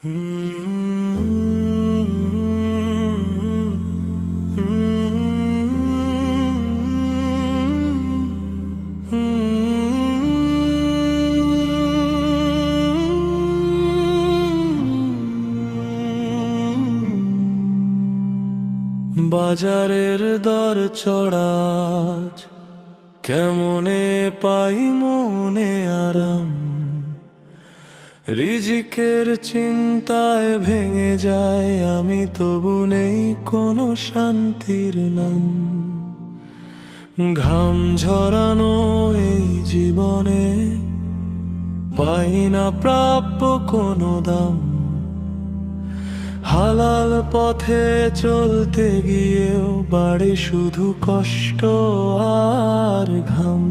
বাজারের দর চড়া কেমনে পাই মনে আরাম, রিজিকের চিন্তায় ভেঙে যায় আমি, তবু নেই কোনো শান্তির নাম। ঘাম ঝরানো এই জীবনে পাই না প্রাপ্য কোনো দাম, হালাল পথে চলতে গিয়েও বাড়ে শুধু কষ্ট আর ঘাম।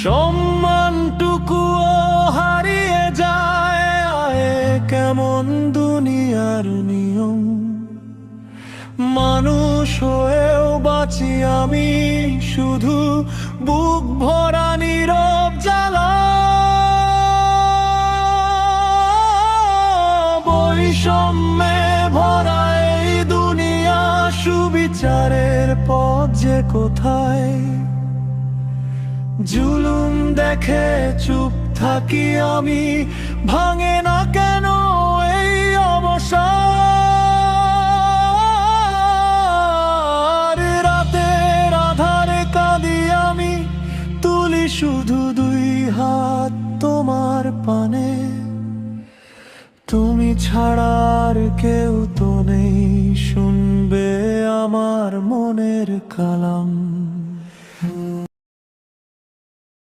সম্মানটুকুও হারিয়ে যায়, আয়ে কেমন দুনিয়ার নিয়ম। মানুষ হয়েও বাঁচি আমি শুধু বুক ভরা নীরব জ্বালা। বৈষম্যে ভরা এই দুনিয়া, সুবিচারের পথ যে কোথায়। জুলুম দেখে চুপ থাকি আমি, ভাঙে না কেন এই অবসাদ। রাতের আধারে কাঁদি আমি, তুলি শুধু দুই হাত তোমার পানে। তুমি ছাড়া আর কেউ তো নেই, শুনবে আমার মনের কালাম।